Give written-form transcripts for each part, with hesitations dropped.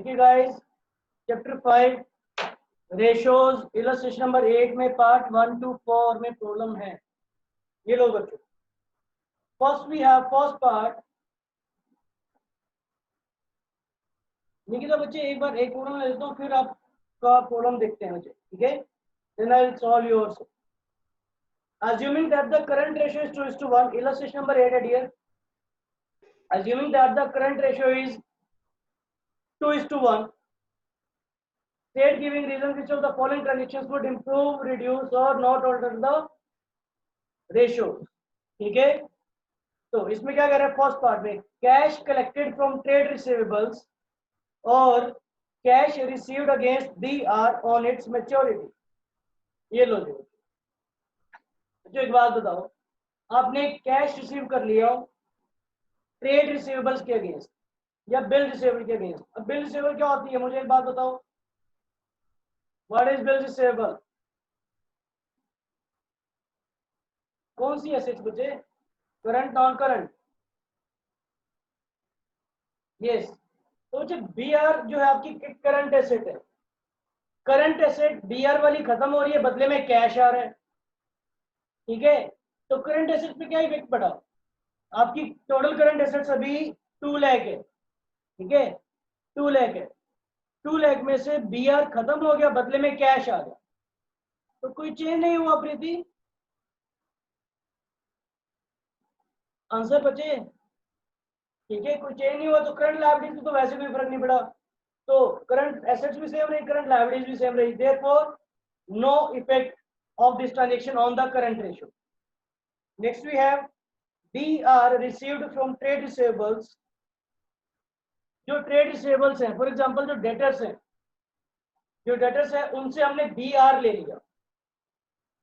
ठीक है guys, chapter 5 ratios illustration number 8 में पार्ट 1 to 4 में प्रॉब्लम है। ये लो बच्चों, first we have first part. Nikita बच्चे एक बार एक प्रॉब्लम ले लेता हूँ, फिर आपका प्रॉब्लम देखते हैं बच्चे, ठीक है? Then I will solve yours. Assuming that the current ratio is 2:1, illustration number 8 at here. Assuming that the current ratio is 2:1, state giving reasons which of the following conditions would improve, reduce or not alter the ratio. ठीक है, तो इसमें क्या कह रहा है? First part में cash collected from trade receivables और cash received against BR on its maturity. ये लो जो एक बात बताओ, आपने कैश रिसीव कर लिया ट्रेड रिसीवेबल्स के अगेंस्ट या बिल रिसीवेबल के अगेंस्ट। अब बिल रिसीवेबल क्या होती है, मुझे एक बात बताओ, व्हाट इज बिल रिसीवेबल? कौन सी एसेट्स बचे? Current, non current? यस। तो बच्चे बीआर जो है आपकी करंट एसेट है। करंट एसेट बीआर वाली खत्म हो रही है, बदले में कैश आ रहा है, ठीक है? तो करंट एसेट पे क्या इफेक्ट पड़ा? आपकी टोटल करंट एसेट्स अभी 2 लाख है, ठीक है? 2 लाख है, 2 लाख में से बीआर खत्म हो गया, बदले में कैश आ गया, तो कोई चेंज नहीं हुआ प्रीति? आंसर बचे, ठीक है? कोई चेंज नहीं हुआ, तो करंट लायबिलिटीज तो वैसे कोई फर्क नहीं पड़ा, तो करंट एसेट्स भी सेम रही, करंट लायबिलिटीज भी सेम रही, therefore no effect of this transaction on the current ratio. Next we have DR received from trade receivables. जो ट्रेड रिसीवेबल्स हैं, फॉर एग्जांपल जो डेटर्स हैं, जो डेटर्स है उनसे हमने बीआर ले लिया,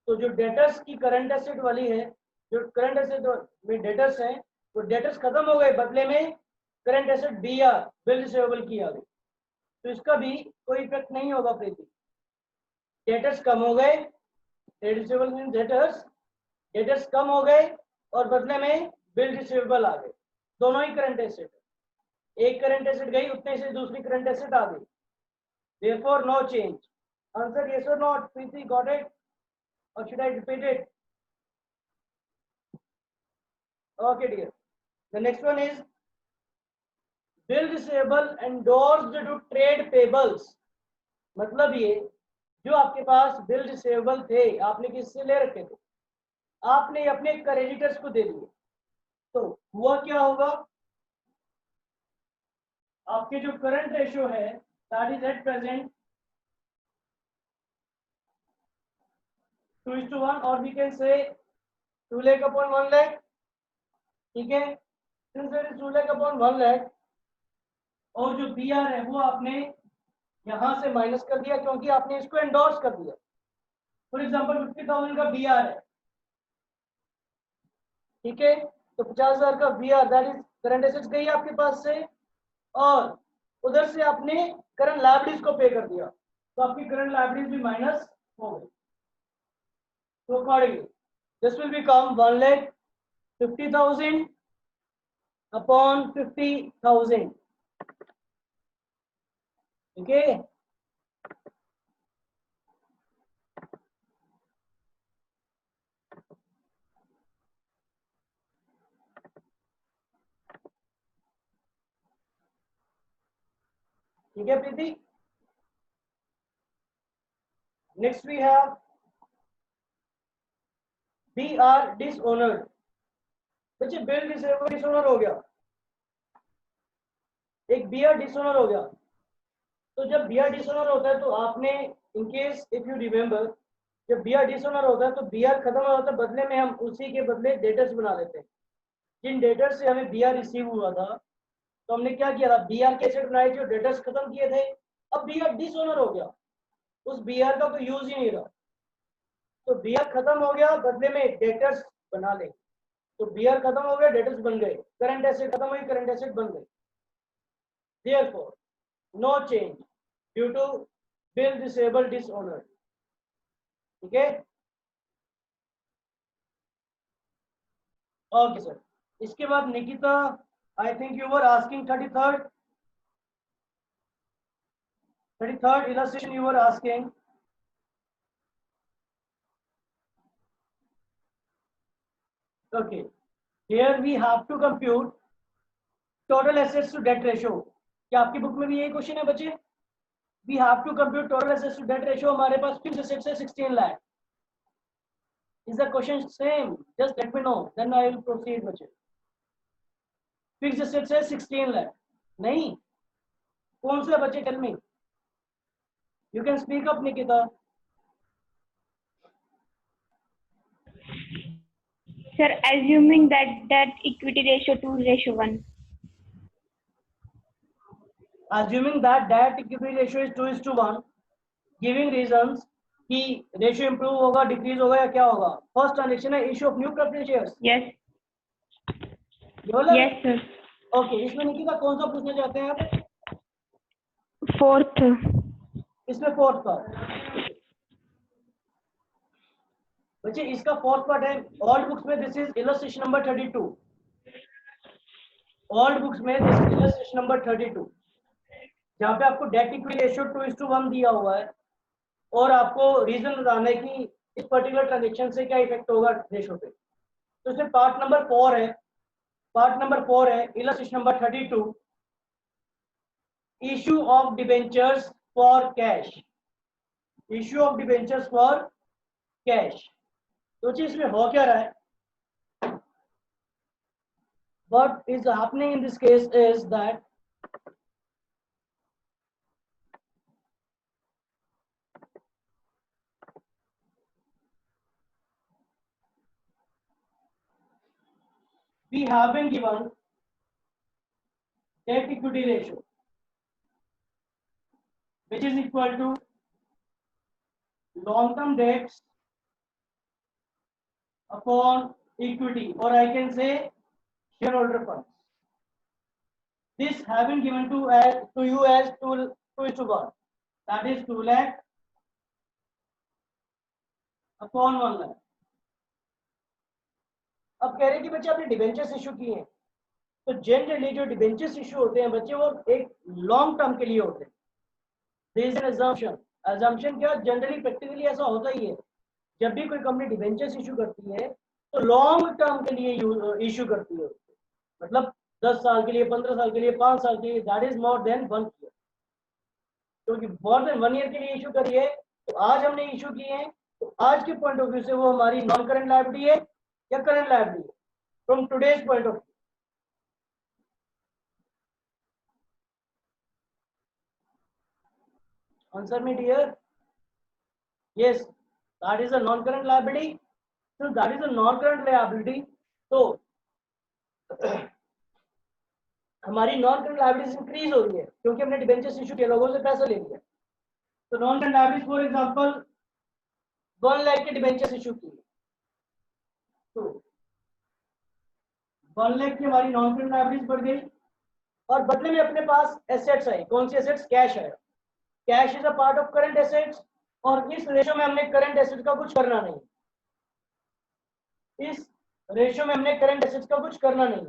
तो जो डेटर्स की करंट एसेट वाली है, जो करंट एसेट में डेटर्स हैं, वो डेटर्स खत्म हो गए, बदले में current asset BR bill receivable की आ गई, तो इसका भी कोई इफेक्ट नहीं होगा प्रीति। डेटर्स कम हो गए, ट्रेड रिसीवेबल मीन डेटर्स कम हो गए और बदले में बिल रिसीवेबल आ गए, दोनों ही करंट एसेट। एक करंट एसेट गई, उतने से दूसरी करंट एसेट आ गई, therefore no change. Answer yes or not? Preeti, got it? Or should I repeat it? Okay dear. The next one is bill receivable endorsed to trade payables. मतलब ये जो आपके पास bill receivable थे, आपने किससे ले रखे थे? आपने अपने क्रेडिटर्स को दे दिए, तो हुआ क्या होगा? आपके जो करंट रेशियो है दैट इज एट प्रेजेंट 2:1 और we can say 2 lakh upon 1 lakh, ठीक है? Since it is 2 lakh upon 1 lakh, और जो बीआर है वो आपने यहां से माइनस कर दिया, क्योंकि आपने इसको एंडोर्स कर दिया। फॉर एग्जांपल 50,000 का बीआर है, ठीक है? तो 50,000 का BR that is current assets गई आपके पास से, और उधर से आपने करंट लायबिलिटीज को पे कर दिया, तो आपकी करंट लायबिलिटीज भी माइनस हो गई। तो accordingly this will become 1,50,000 upon 50,000, ठीक है? ठीक है Preeti? Next we have BR dishonoured. बच्चे बिल रिसीवेबल डिसऑनर हो गया, एक बीआर डिसऑनर हो गया। तो जब बीआर डिसऑनर होता है तो आपने in case if you remember, जब बीआर डिसऑनर होता है तो बीआर खत्म हो जाता है, बदले में हम उसी के बदले डेटर्स बना लेते हैं। जिन डेटर्स से हमें बीआर रिसीव हुआ था, तो हमने क्या किया था? बीआर के एसेट बनाए जो डेटर्स खत्म किए थे। अब बीआर डिसऑनर हो गया, उस बीआर का कोई यूज ही नहीं रहा, तो बीआर खत्म हो गया, बदले में डेटर्स बना ले। तो बीआर खत्म हो गया, डेटर्स बन गए, करंट एसेट खत्म हुई, करंट एसेट बन गए। Therefore, no change due to bill receivable dishonored. ठीक है? Okay sir. इसके बाद Nikita, I think you were asking 33rd। 33rd illustration you were asking. Okay, here we have to compute total assets to debt ratio. क्या आपकी book में भी यही question है बच्चे? We have to compute total assets to debt ratio. हमारे पास fixed assets है 16 lakh. Is the question same? Just let me know, then I will proceed बच्चे. Fixed assets है 16 lakh. नहीं, कौन सा बच्चे? Tell me. You can speak up, Nikita. Sir, assuming that debt equity ratio 2:1. Assuming that debt equity ratio is 2:1, giving reasons कि ratio improve होगा, decrease होगा या क्या होगा. फर्स्ट ट्रांजेक्शन है issue of new preference shares. Yes. Yes, sir. Okay, इसमें निकिता कौन सा पूछना चाहते हैं आप? Fourth. इसमें फोर्थ पार्ट बच्चे, इसका फोर्थ पार्ट है. ओल्ड बुक्स में this is illustration number 32. Old books में दिस इज इलस्ट्रेशन नंबर 32, जहाँ पे आपको डेट इक्विटी रेशियो 2:1 दिया हुआ है और आपको रीजन बताना है कि इस पर्टिकुलर ट्रांजेक्शन से क्या इफेक्ट होगा रेशियो पे. तो इसमें पार्ट नंबर 4 है. पार्ट नंबर 4 है illustration number 32, issue of debentures for cash. Issue of debentures for cash. तो चीज इसमें हो क्या रहा है? What is happening in this case is that we have been given debt equity ratio which is equal to long term debts upon equity, or I can say shareholder funds. This have been given to you as 2:1, that is 2 lakh upon 1 lakh. अब कह रहे हैं कि बच्चे आपने debentures issue किए हैं, तो जनरली जो डिबेंचर्स इशू होते हैं बच्चे वो एक लॉन्ग टर्म के लिए होते हैं. There is an assumption. Assumption क्या, जनरली प्रैक्टिकली ऐसा होता ही है, जब भी कोई कंपनी डिबेंचर्स इशू करती है तो लॉन्ग टर्म के लिए इशू करती है. मतलब 10 साल के लिए, 15 साल के लिए, 5 साल के लिए, that is more than 1 year. क्योंकि मोर देन 1 ईयर के लिए इशू करिए तो आज हमने इशू किए हैं, तो आज के पॉइंट ऑफ व्यू से वो हमारी नॉन करंट लायबिलिटी है या करंट लायबिलिटी है from today's point of view. Answer me, dear. Yes, that is a non-current liability. So that is a non-current liability. So हमारी नॉन करंट लायबिलिटीज इंक्रीज हो रही है क्योंकि हमने डिबेंचर्स इशू किए, लोगों से पैसा ले लिया. तो non current liabilities for example 1 lakh के डिबेंचर्स इशू किए, तो 1 लाख की हमारी नॉन करंट लायबिलिटीज बढ़ गई और बदले में अपने पास एसेट्स आई. कौन सी एसेट्स? कैश आया. Cash is a part of current assets और इस रेशियो में हमने करंट एसेट्स का कुछ करना नहीं. इस रेशियो में हमने करंट एसेट्स का कुछ करना नहीं.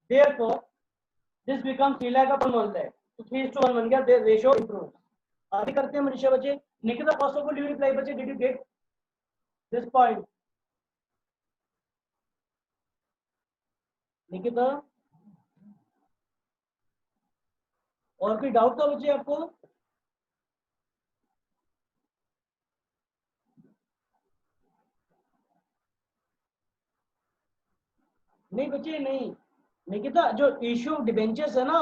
Therefore, this becomes 3 lakh upon 1 lakh. तो 3:1 बन गया. The ratio improves. आगे करते हैं मनीषा बच्चे. Nikita, first of all, you reply बच्चे. Did you get this point? Nikita, और कोई डाउट था बच्चे आपको? नहीं बच्चे नहीं. निकिता, जो इश्यू डिबेंचर्स है ना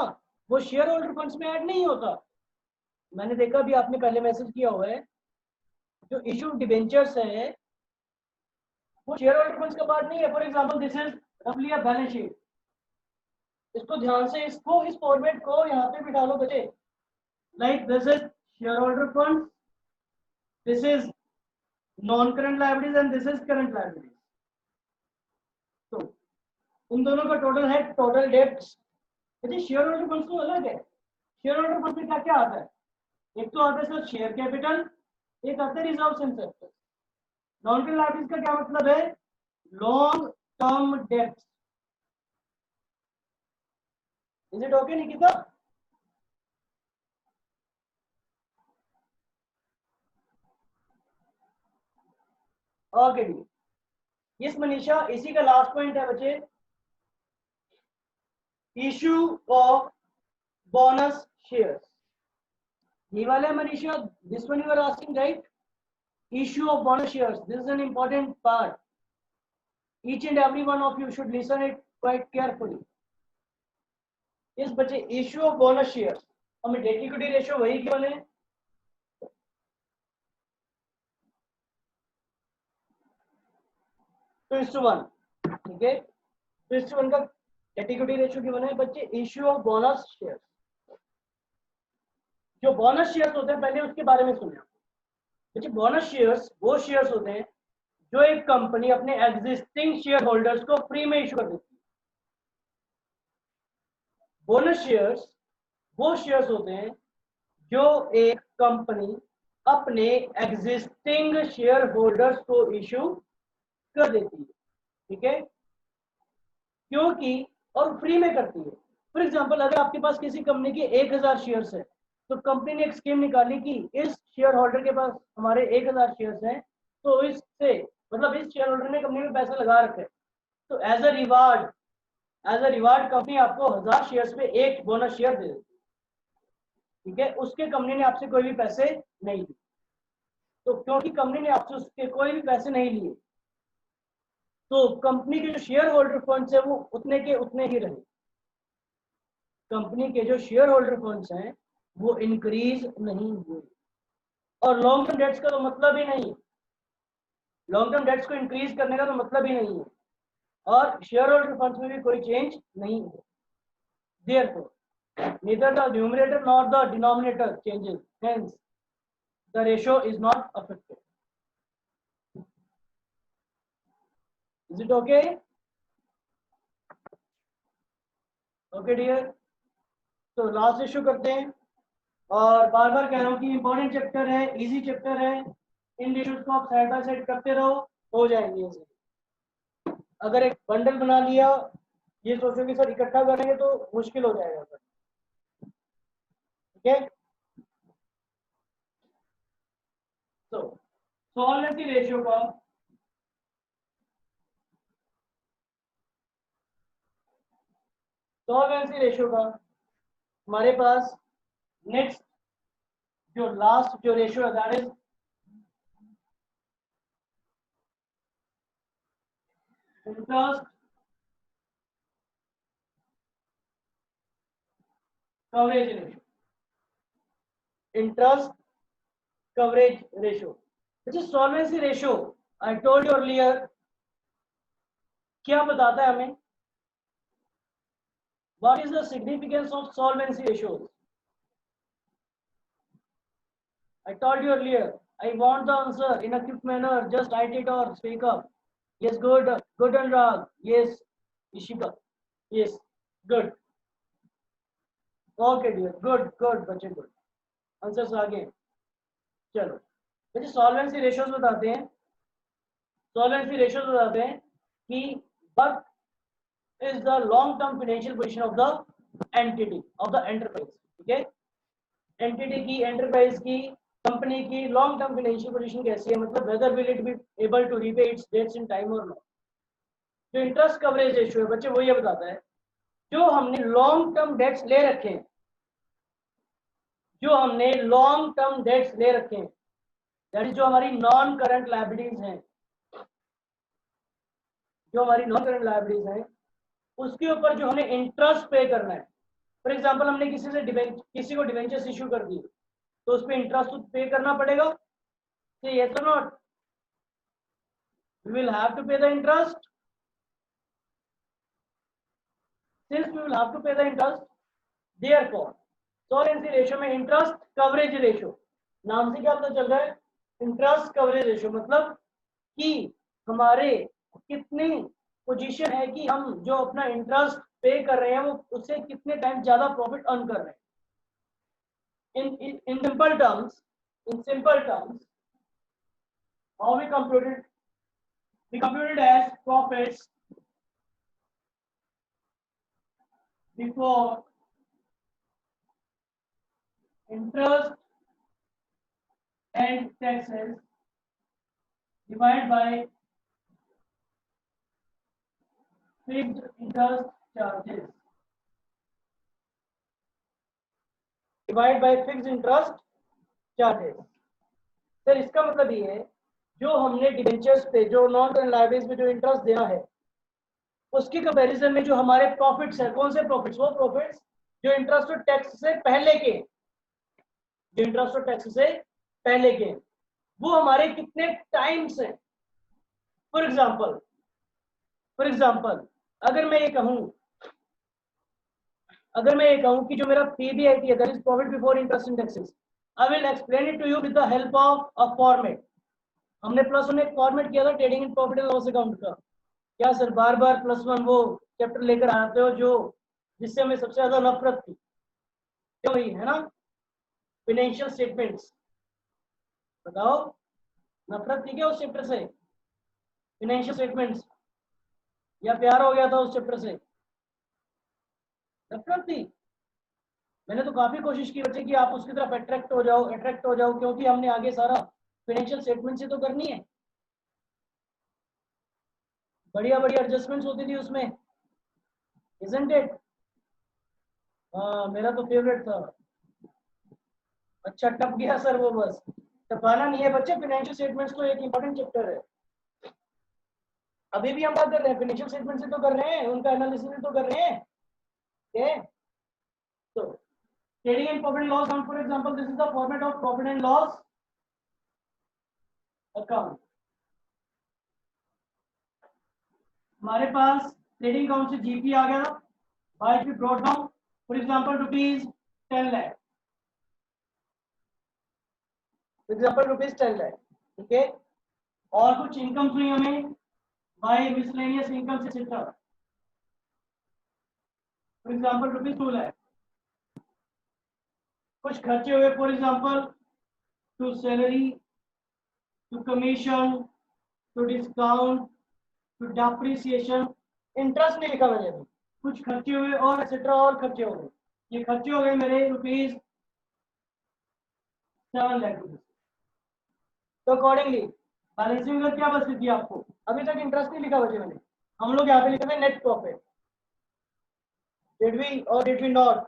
वो शेयर होल्डर फंड्स में ऐड नहीं होता. मैंने देखा भी आपने पहले मैसेज किया हुआ है. जो इश्यू डिबेंचर्स है वो शेयर होल्डर फंड्स का पार्ट नहीं है. फॉर एग्जांपल दिस इज रफली अ बैलेंस शीट. इसको ध्यान से इसको इस फॉर्मेट को यहाँ पे बिठा लो बच्चे. Like this is share holder fund, this is non current liabilities and this is current liabilities. तो उन दोनों का टोटल है total debts. Share holder funds तो अलग है. शेयर होल्डर फंड में क्या क्या आता है? एक तो आता है सर शेयर कैपिटल, एक आता है reserves and surplus. Non current liabilities का क्या मतलब है? Long term debts. Is it okay Nikita? Okay जी, यस मनीषा, इसी का लास्ट पॉइंट है बच्चे, इशू ऑफ बोनस शेयर्स। ये वाला है Manisha, this one you are asking right, issue of bonus shares. This is an important part. Each and every one of you should listen it quite carefully. इस बच्चे issue of bonus shares, हमें debt equity ratio वही क्यों बने, 2:1, ठीक है, 2:1 का debt equity ratio क्यों बने बच्चे, इश्यू ऑफ बोनस शेयर्स। जो बोनस शेयर्स होते हैं पहले उसके बारे में सुनिए बच्चे। बोनस शेयर्स वो शेयर्स होते हैं जो एक कंपनी अपने एग्जिस्टिंग शेयर होल्डर्स को फ्री में इशू कर देती है। बोनस शेयर्स वो शेयर्स होते हैं जो एक कंपनी अपने एग्जिस्टिंग शेयर होल्डर्स को इशू कर देती है, ठीक है, क्योंकि और फ्री में करती है। फॉर एग्जांपल, अगर आपके पास किसी कंपनी के 1000 शेयर्स है तो कंपनी ने एक स्कीम निकाली कि इस शेयर होल्डर के पास हमारे 1000 शेयर्स हैं, तो इससे मतलब इस शेयर होल्डर ने कंपनी में पैसा लगा रखे, तो एज अ रिवार्ड कंपनी आपको 1000 शेयर्स पे एक बोनस शेयर दे देती है, ठीक है, उसके कंपनी ने आपसे कोई भी पैसे नहीं लिए। तो क्योंकि कंपनी ने आपसे उसके कोई भी पैसे नहीं लिए, तो कंपनी के जो शेयर होल्डर फंड्स है वो उतने के उतने ही रहे। कंपनी के जो शेयर होल्डर फंड्स हैं वो इंक्रीज नहीं हुए। और लॉन्ग टर्म डेट्स का तो मतलब ही नहीं है, लॉन्ग टर्म डेट्स को इंक्रीज करने का तो मतलब ही नहीं है, और शेयर होल्डर फंड्स में भी कोई चेंज नहीं है। Therefore, neither the numerator nor the denominator changes, hence the ratio is not affected. Is it okay? Okay dear, तो लास्ट इश्यू करते हैं, और बार बार कह रहा हूँ कि इंपॉर्टेंट चैप्टर है, इजी चैप्टर है, इन इश्यूज को आप साइड बाय साइड करते रहो, हो जाएंगे। अगर एक बंडल बना लिया, ये सोचो कि सर इकट्ठा करेंगे तो मुश्किल हो जाएगा सर, ठीक है। तो सॉल्वेंसी रेशियो का हमारे पास नेक्स्ट जो लास्ट जो रेशियो है that is interest coverage ratio. Interest coverage ratio, which is solvency ratio. I told you earlier, क्या बताता है हमें, what is the significance of solvency ratios? I told you earlier, I want the answer in a quick manner, just write it or speak up. Yes, good Anurag, yes Ishika, yes good, okay dear, good बच्चे good, answers आगे। चलो बच्चे solvency ratios बताते हैं, कि what is the long term financial position of the entity of the enterprise, ठीक है, entity की, एंटरप्राइज की, कंपनी की लॉन्ग टर्म फाइनेंशियल पोजीशन कैसी है, मतलब whether will it be able to repay its debts in time और not. जो इंटरेस्ट कवरेज रेशियो है बच्चे वो ये बताता है, जो हमने लॉन्ग टर्म डेट्स ले रखे हैं, दैट इज जो हमारी नॉन करंट लायबिलिटीज हैं, उसके ऊपर जो हमें इंटरेस्ट पे करना है। फॉर एग्जांपल, हमने किसी को डिवेंचर्स इशू कर दी, तो उस पर इंटरेस्ट पे करना पड़ेगा, तो ये तो not, we will have to pay the interest, since we will have to pay the interest, therefore solvency ratio में इंटरेस्ट कवरेज रेशियो, नाम से क्या पता चल रहा है, इंटरेस्ट कवरेज रेशियो, मतलब कि हमारे कितनी पोजीशन है कि हम जो अपना इंटरेस्ट पे कर रहे हैं वो उससे कितने टाइम ज्यादा प्रॉफिट अर्न कर रहे हैं। In simple terms, how we computed as profits before interest and taxes divide by fixed interest charges divide by fixed interest charges. Sir इसका मतलब ये है जो हमने डिबेंचर्स पे जो नॉन करंट लायबिलिटीज पे जो इंटरेस्ट देना है उसके कंपैरिजन में जो हमारे प्रॉफिट्स है, कौन से प्रॉफिट्स? वो प्रॉफिट्स जो इंटरेस्ट और टैक्स से पहले के, जो इंटरेस्ट और टैक्स से पहले के, वो हमारे कितने टाइम्स हैं। फॉर एग्जांपल अगर मैं ये कहूं कि जो मेरा पीबीआईटी है, that is profit before interest and taxes, I will explain it to you with the help of a format. हमने प्लस वन एक फॉर्मेट किया था trading in profit and loss account का। क्या सर बार बार प्लस वन वो chapter लेकर आते हो जो जिससे हमें सबसे ज्यादा नफरत थी, क्यों हुई है ना? Financial statements. बताओ नफरत थी क्या उस चैप्टर से, फाइनेंशियल स्टेटमेंट्स, या प्यार हो गया था उस चैप्टर से? नफरत थी। मैंने तो काफी कोशिश की बच्चे कि आप उसकी तरफ अट्रैक्ट हो जाओ, क्योंकि हमने आगे सारा फाइनेंशियल स्टेटमेंट से तो करनी है। बढ़िया बढ़िया एडजस्टमेंट्स होती थी उसमें, इजंट इट? हाँ मेरा तो फेवरेट था। अच्छा टप गया सर वो, बस टपाना नहीं है बच्चे, फाइनेंशियल स्टेटमेंट्स तो एक इंपॉर्टेंट चैप्टर है। अभी भी हम बात कर रहे हैं फाइनेंशियल स्टेटमेंट से तो कर रहे हैं, उनका एनालिसिस तो कर रहे हैं। ओके तो trading and profit and loss account, for example this is the format of profit and loss account. हमारे पास ट्रेडिंग अकाउंट से जीपी आ गया, by B brought down for example rupees 10 lakh, rupees 10 lakh, ठीक है। और कुछ इनकम हुई हमें बाय मिसलेनियस इनकम से फॉर एग्जांपल रुपीज 2 लाख। कुछ खर्चे हुए for example to salary, to commission, to discount, to depreciation. Interest नहीं लिखा मैंने अभी, कुछ खर्चे हुए और एक्सेट्रा और खर्चे हो गए। ये खर्चे हो गए मेरे रुपीज 7 लाख रुपीज। तो अकॉर्डिंगली बैलेंसिंग फिगर क्या बचती थी आपको? अभी तक इंटरेस्ट नहीं लिखा बचे मैंने, हम लोग यहाँ पे लिखे थे नेट प्रॉफिट। डिड वी और डिड वी नॉट?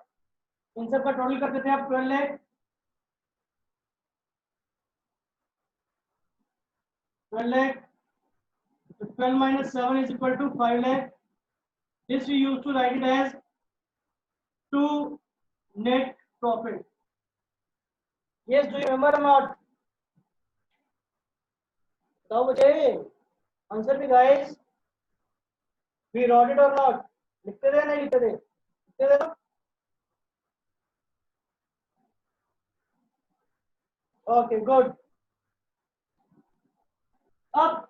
इन सब का टोटल करते थे आप 12 lakh, 12 lakh, so 12 minus 7 is equal to 5 lakh. This we used to write it as 2 net profit. Yes, do you remember or not? बताओ मुझे आंसर भी guys, we wrote it or not? लिखते थे नहीं लिखते थे? लिखते थे ना? Okay, good. अब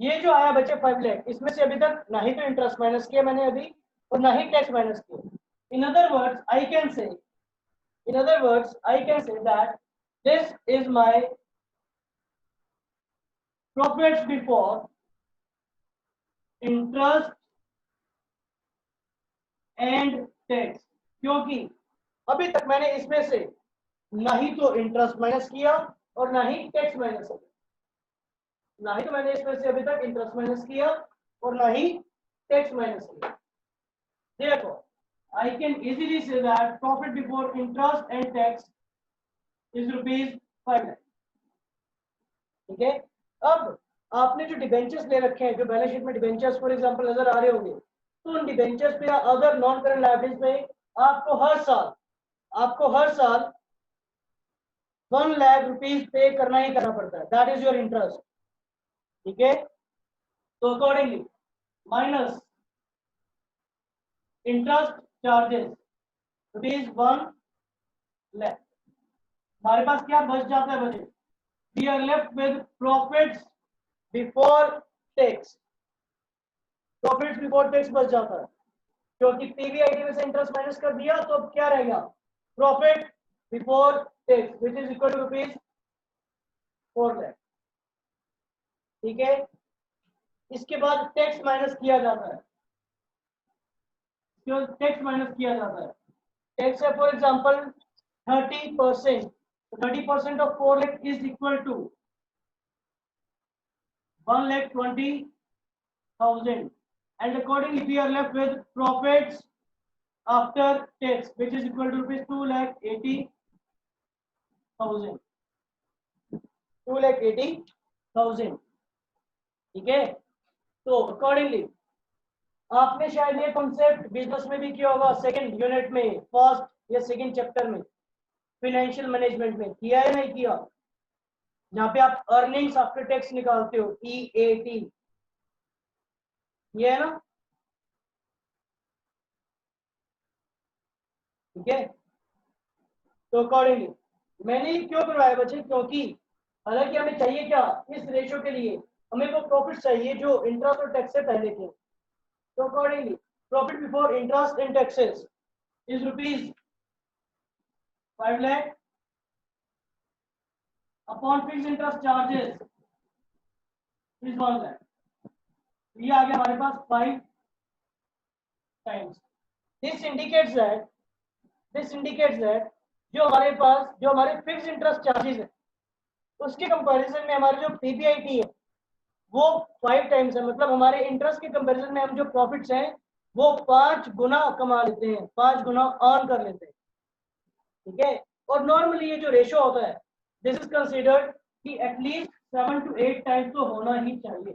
ये जो आया बच्चे 5 लाख, इसमें से अभी तक ना ही तो इंटरेस्ट माइनस किया मैंने अभी और ना ही टैक्स माइनस किया। In other words I can say that this is my profits before interest and tax, क्योंकि अभी तक मैंने इसमें से ना ही तो इंटरेस्ट माइनस किया और ना ही टैक्स माइनस किया। ना ही तो मैंने इसमें से अभी तक इंटरेस्ट माइनस किया और ना ही टैक्स माइनस किया। देखो I can easily say that profit before interest and tax is rupees 5 lakh, ठीक है। अब आपने जो डिबेंचर्स ले रखे हैं, जो बैलेंस शीट में डिबेंचर्स फॉर एग्जांपल नजर आ रहे होंगे, तो उन डिबेंचर्स पे या अदर नॉन करंट लायबिलिटीज पे आपको हर साल 1 लाख रुपीज पे करना ही करना पड़ता है। दैट इज योर इंटरेस्ट, ठीक है। तो accordingly minus interest charges rupees 1 lakh, हमारे पास क्या बच जाता है बचे? We are left with profits before tax. Profits before tax बच जाता है, क्योंकि पीवीआईटी में से इंटरेस्ट माइनस कर दिया, तो अब क्या रहेगा? Profit before tax which is equal to rupees 4 lakh, ठीक है। इसके बाद टैक्स माइनस किया जाता है, Take say for example 30%. 30% of 4 lakh is equal to 1,20,000, and accordingly we are left with profits after tax which is equal to rupees 2,80,000. 2,80,000, ठीक है। तो अकॉर्डिंगली आपने शायद ये कॉन्सेप्ट बिजनेस में भी किया होगा, सेकंड यूनिट में, फर्स्ट या सेकंड चैप्टर में, फाइनेंशियल मैनेजमेंट में किया है नहीं किया, जहाँ पे आप अर्निंग्स आफ्टर टैक्स निकालते हो, EAT, ये है ना, ठीक है। तो अकॉर्डिंगली मैंने ये क्यों करवाया बच्चे, क्योंकि हालांकि हमें चाहिए क्या इस रेशियो के लिए, हमें वो प्रॉफिट चाहिए जो इंटरेस्ट और टैक्स से पहले थे। तो accordingly profit before interest and taxes is rupees 5 lakh upon fix interest charges is 1 lakh। ये आ गया हमारे पास 5 टाइम्स। दिस इंडिकेट्स दैट जो हमारे फिक्स इंटरेस्ट चार्जेस है उसके कंपैरिजन में हमारे जो PBIT है वो 5 टाइम्स है। मतलब हमारे इंटरेस्ट के कंपैरिजन में हम जो प्रॉफिट्स हैं वो 5 गुना कमा लेते हैं, 5 गुना अर्न कर लेते हैं, ठीक है। और नॉर्मली ये जो रेशियो होता है दिस इज कंसीडर्ड कि एटलीस्ट 7 to 8 टाइम्स तो होना ही चाहिए,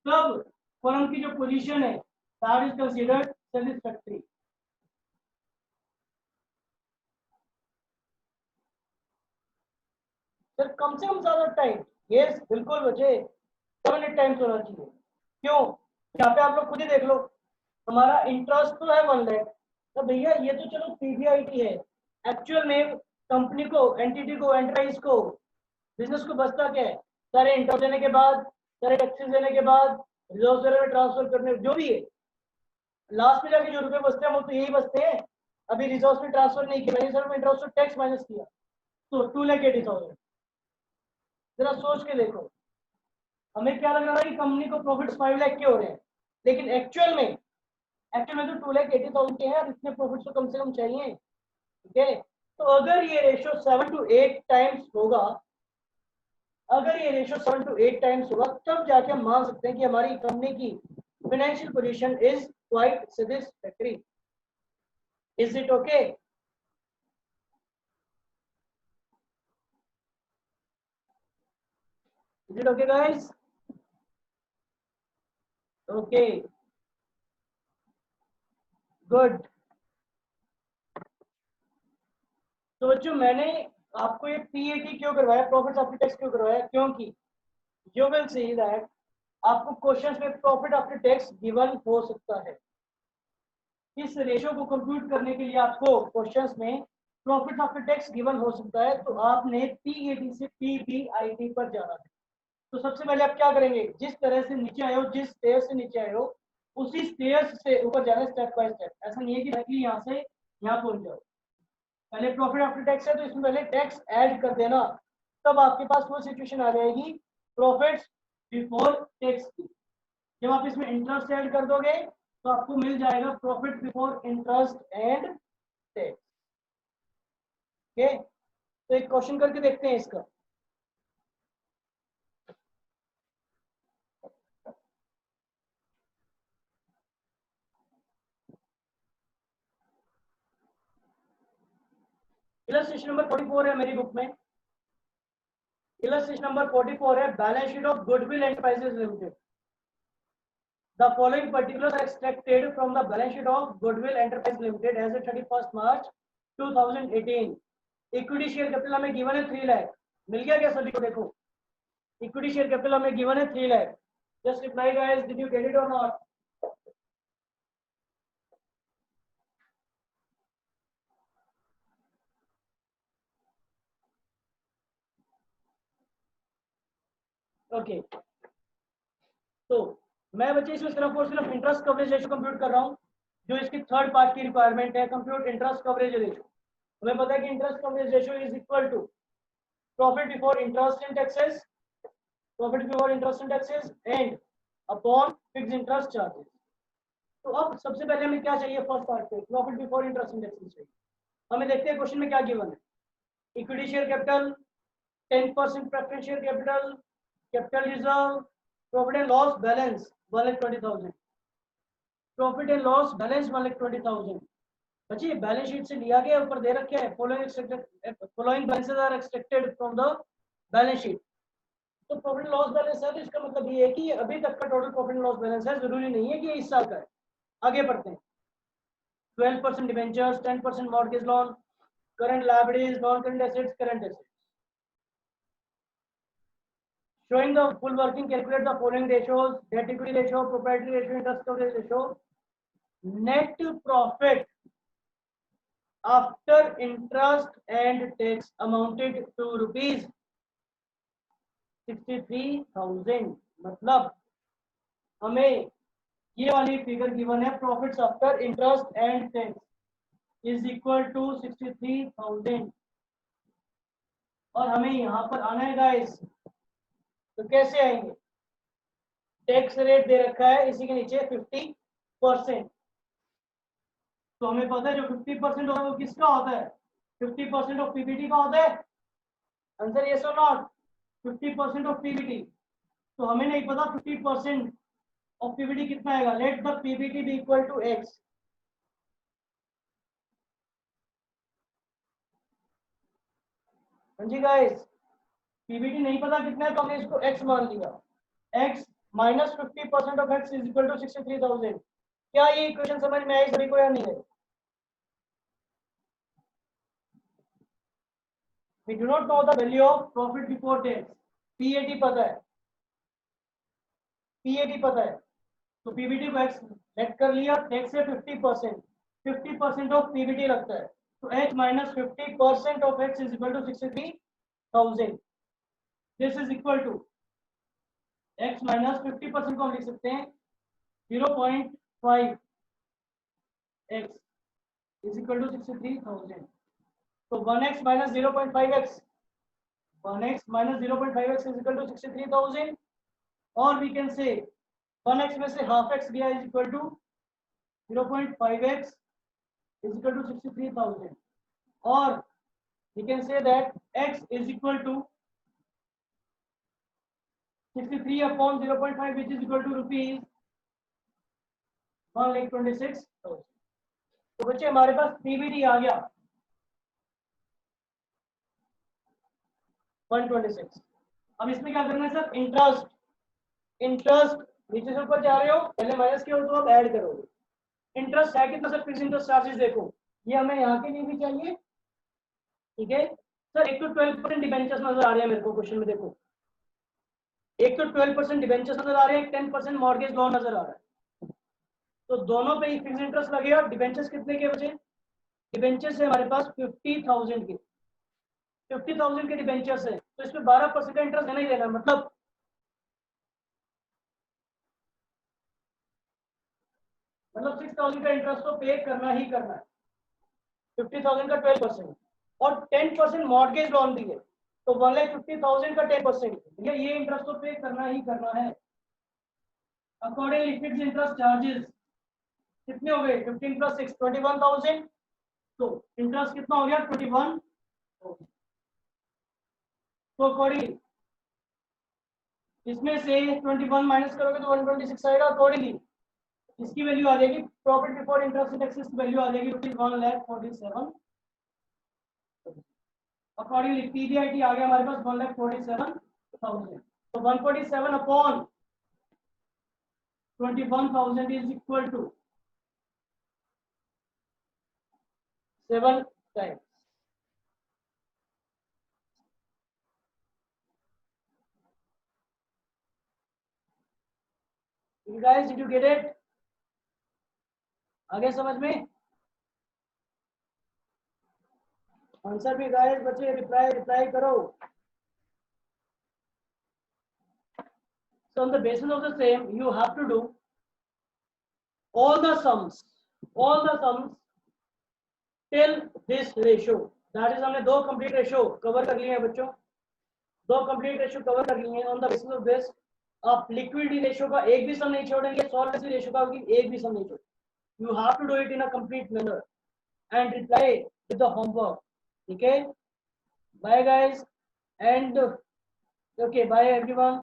तब फर्म की जो पोजीशन है that is considered satisfactory. Sir कम से कम 7 टाइम, यस बिल्कुल बच्चे 7 8 टाइम्स होना चाहिए। क्यों, यहाँ पे आप लोग खुद ही देख लो, हमारा इंटरेस्ट तो है 1 लाख, तो भैया ये तो चलो PBIT है, एक्चुअल में कंपनी को, एंटिटी को, एंटरप्राइज को, बिजनेस को बचता क्या है, सारे इंटरेस्ट देने के बाद, सारे टैक्सेस देने के बाद, रिजर्व में ट्रांसफर करने जो भी है, लास्ट में जाके जो रुपए बचते हैं वो तो यही बचते हैं। अभी रिजर्व में ट्रांसफर नहीं किया, सर में इंटरेस्ट और टैक्स माइनस किया तो 2,80,000। जरा सोच के देखो, हमें क्या लग रहा है कि कंपनी को प्रॉफिट्स 5 लाख के हो रहे हैं, लेकिन एक्चुअल में तो 2,80,000 के हैं, इतने प्रॉफिट्स तो कम से कम चाहिए, ठीक है। तो अगर ये रेशियो 7 to 8 टाइम्स होगा, तब जाके हम मान सकते हैं कि हमारी कंपनी की financial position is quite satisfactory. Is it okay? Is it okay guys? Okay good. तो बच्चों मैंने आपको ये PAT क्यों करवाया, प्रॉफिट आफ्टर टैक्स क्यों करवाया, क्योंकि यू विल सी दैट आपको क्वेश्चंस में प्रॉफिट आफ्टर टैक्स गिवन हो सकता है। इस रेशियो को कंप्यूट करने के लिए आपको क्वेश्चंस में प्रॉफिट आफ्टर टैक्स गिवन हो सकता है, तो आपने PAT से PBIT पर जाना है। तो सबसे पहले आप क्या करेंगे, जिस तरह से नीचे आए हो, जिस स्टेयर से नीचे आए हो उसी स्टेयर से ऊपर जाना स्टेप बाय स्टेप। ऐसा नहीं है कि डायरेक्टली यहाँ से यहाँ पहुंच जाओ। पहले प्रॉफिट आफ्टर टैक्स है तो इसमें पहले टैक्स ऐड कर देना, तब आपके पास वो सिचुएशन आ जाएगी प्रॉफिट्स बिफोर टैक्स की। जब आप इसमें इंटरेस्ट ऐड कर दोगे तो आपको मिल जाएगा profit before interest and tax. Okay, तो एक क्वेश्चन करके देखते हैं इसका। इलस्ट्रेशन नंबर 44 है मेरी बुक में। इलस्ट्रेशन नंबर 44 है balance sheet of goodwill enterprises limited. The following particulars are extracted from the balance sheet of Goodwill Enterprise Limited as of 31st March 2018. Equity share capital हमें given है 3 लाख। मिल गया क्या सभी को? देखो इक्विटी शेयर कैपिटल हमें given है 3 lakh. Just reply guys, did you get it और नॉट? ओके, तो मैं बच्चे इसमें सिर्फ और सिर्फ इंटरेस्ट कवरेज रेशियो कंप्यूट कर रहा हूँ, जो इसकी थर्ड पार्ट की रिक्वायरमेंट है, कंप्यूट इंटरेस्ट कवरेज रेशियो। हमें पता है कि interest coverage ratio is equal to profit before interest and taxes, profit before interest and taxes and upon fixed interest charges. तो अब सबसे पहले हमें क्या चाहिए, फर्स्ट पार्ट पे profit before interest and taxes चाहिए। हमें देखते हैं क्वेश्चन में क्या गिवन है। Equity share capital, 10% preference share capital, capital reserve, profit and loss balance 1,20,000, profit and loss balance 1,20,000। बच्चे बैलेंस शीट से लिया गया, ऊपर दे रखे हैं following balances are extracted from the balance sheet. तो प्रॉफिट एंड लॉस बैलेंस है, तो इसका मतलब ये है कि अभी तक का total profit and loss balance है, जरूरी नहीं है कि ये इस साल का है। आगे बढ़ते हैं। 12% debentures, 10% mortgage loan, current liabilities, non current assets, current assets. Showing the full working, calculate the following ratios: debt equity ratio, proprietary ratio, interest coverage ratio. Net profit after interest and tax amounted to rupees 63,000। मतलब हमें ये वाली figure given है, profits after interest and tax is equal to 63,000, और हमें यहाँ पर आना है गाइस। तो कैसे आएंगे, टैक्स रेट दे रखा है इसी के नीचे 50%। तो हमें पता है जो 50% होगा वो किसका होता है, 50% ऑफ पीबीटी का होता है। आंसर यस और नॉट, 50% ऑफ पीबीटी। तो हमें नहीं पता 50% ऑफ पीबीटी कितना आएगा। Let the PBT be equal to X. जी गाइस, पीबीटी नहीं पता कितना है तो हमने इसको एक्स मान लिया। X minus 50% of X is equal to 63,000। क्या ये इक्वेशन समझ में आई सभी को या नहीं है? We do not know the value of profit before tax. PAT पता है, PAT पता है, तो PBT को x लेट कर लिया, टैक्स से 50%, 50% ऑफ PBT लगता है, तो h minus 50% of x is equal to 63,000। This is equal to x minus 50% को हम लिख सकते हैं 0.5 x इज इक्वल टू 63,000। तो 1x minus 0.5x, 1x minus 0.5x is equal to 63,000, और we can say 1x में से half x गया is equal to 0.5x is equal to 63,000, और we can say that x is equal to 63 upon 0.5 which is equal to rupees 1,26,000। तो बच्चे हमारे पास PBT आ गया 126। अब इसमें क्या करना है सर, इंटरेस्ट, इंटरेस्ट नीचे से ऊपर जा रहे हो, पहले माइनस किया तो अब ऐड करोगे। इंटरेस्ट है कितना सर, फिक्स इंटरेस्ट चार्जेस देखो, ये हमें यहाँ के लिए भी चाहिए, ठीक है सर। एक तो 12% डिबेंचर्स नजर आ रहे हैं मेरे को क्वेश्चन में, देखो एक तो 12% डिबेंचर्स नजर आ रहे हैं, 10% मॉर्गेज लोन नजर आ रहा है, तो दोनों पे ही फिक्स इंटरेस्ट लगेगा। डिबेंचर्स कितने के बचे, डिबेंचर्स है हमारे पास 50,000 के, 50,000 के डिबेंचर्स है, तो इसमें 12% का इंटरेस्ट देना ही देना, मतलब 6,000 का इंटरेस्ट तो पे करना ही करना है, 50,000 का 12% और 10% मॉर्गेज लोन भी है, तो 1,50,000 का 10%, भैया ये इंटरेस्ट तो पे करना ही करना है। अकॉर्डिंगली फिक्स इंटरेस्ट चार्जेस कितने हो गए, 15 प्लस 6 21,000, तो इंटरेस्ट कितना हो गया 21। तो अकॉर्डिंगली इसमें से 21 माइनस करोगे तो 126 आएगा। अकॉर्डिंगली इसकी वैल्यू आ जाएगी, profit before interest and taxes की वैल्यू आ जाएगी रुपीज 1,47,000। अकॉर्डिंगली पीबीआईटी आ गया हमारे पास 1,47,000। तो 147 upon 21,000 is equal to 7 times. guys did you get it? आगे समझ में, आंसर भी गाइस बच्चे रिप्लाई करो। So on the basis of the same you have to do all the sums till this ratio, that is हमने दो complete ratio cover कर लिए हैं बच्चों, दो कंप्लीट रेशियो कवर कर लिए हैं। On the basis of this आप लिक्विडिटी रेशियो का एक भी सम नहीं छोड़ेंगे, सॉल्वेंसी रेशियो का भी एक भी सम नहीं छोड़ेंगे। You have to do it in a complete manner and reply with the homework. Okay? Bye guys, and okay, bye everyone.